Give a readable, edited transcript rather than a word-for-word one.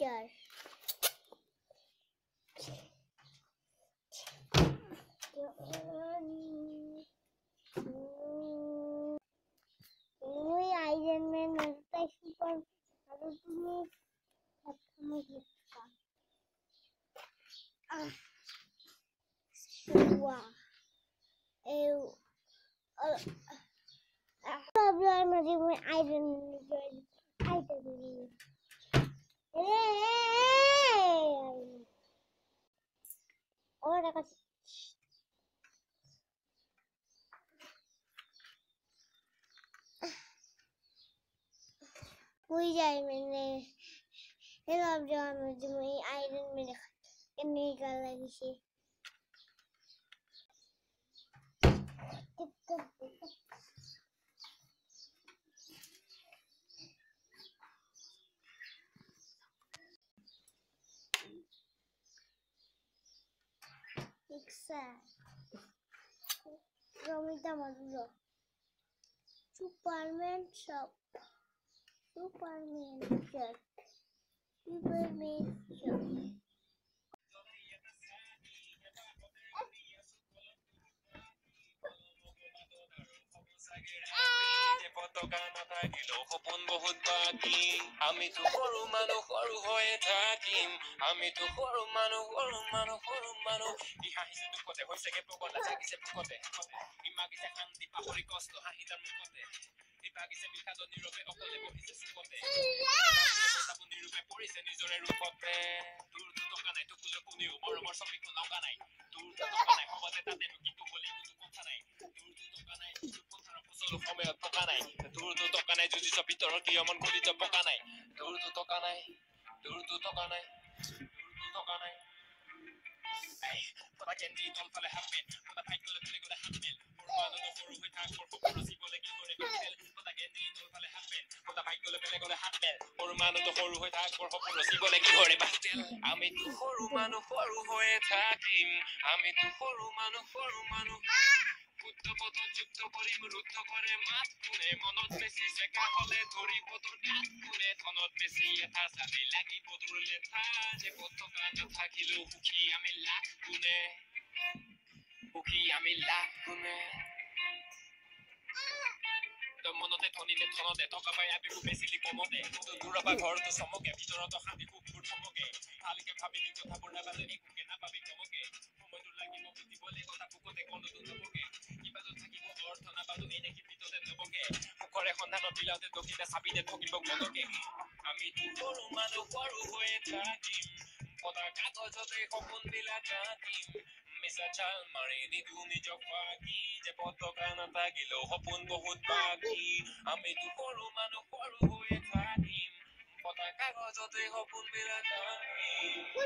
Picture. Iron Man super wow. Problem with Iron कोई जाए मैंने ये अब जो मुझे आयरन में निकाल लगी से Superman shop. Superman shirt. Superman shirt. সপোন বহুত বাকি আমিতো সৰু হৈয়ে থাকিম আমিতো সৰু মানুহ ইহাহিছে দুখতে হৈছেগে পগলা জাগিছে ভোকতে ইমাগিছে শান্তি পাহৰি কষ্ট হাঁহি তাৰ মুখতে ইবাগিছে বিষাদ নীৰৱে অকলে বহিছে চুকতে নিৰূপে পৰিছে নিজৰে ৰূপতে তোৰ টকা নাই তোক খোজে কোনেও মৰমৰ ছবিখন লগা নাই তোৰ টকা নাই সমাজে তাতে কিন্তু বলি কোনো কথা নাই তোৰ টকা নাই সময়ত টকা নাই তোৰতো টকা নাই যুঁজিছ ভিতৰৰ কি অমন গলিত পকা নাই তোৰতো টকা নাই পতা কেন্দ্ৰী তলফালে হাত মেল পতা ভাগ্যলৈ ফেলে গলে হাত মেল সৰু হৈ থাক সপোন ৰচিবলৈ কি কৰে কাপেল পতা কেন্দ্ৰী তলফালে হাত মেল পতা ভাগ্যলৈ ফেলে গলে হাত মেল সৰু মানুহতো সৰু হৈ থাক সপোন ৰচিবলৈ কি কৰে বাটেল আমিতো সৰু মানুহ হৈয়ে থাকিম আমিতো সৰু মানুহ শুদ্ধ পথত যুক্ত কৰিম ৰুদ্ধ কৰে মাত কোনে মনত বেছি চেকা হলে ধৰিব তোৰ গাত কোনে ধনত বেছি এটা চাবি লাগিব তোৰ লেঠা যে পতকা নাথাকিলেও সুখী আমি লাখ গুণে মনতে ধনিলে ধনতে টকা পাই আবেগো বেচিলি কমতে দূৰৰ পৰা ঘৰতো চমকে ভিতৰত শান্তি সুখবোৰ থমকে ভালকে ভাবিলি কথাবোৰ নাবাজে একোকে নাপাবি কমকে সময়টো লাগিব বুজিবলে কথা বুকতে কণতো নবকে কিবাটো থাকিব অৰ্থ নাপালো এনেকে ভিতৰতে নবকে মুখৰে সন্ধানত বিলাওঁতে দক্ষিণে চাবিতে ঠকিব মনকে আমিতো সৰু মানুহ হৈয়ে থাকিম পতাৰ কাগজতে সপোনবিলাক আঁকিম মিছা চাল মাৰি নিদো নিজক ফাঁকি যে পতকা নাথাকিলেও সপোন বহুত বাকী আমিতো সৰু মানুহ হৈয়ে থাকিম পতাৰ কাগজতে সপোনবিলাক আঁকিম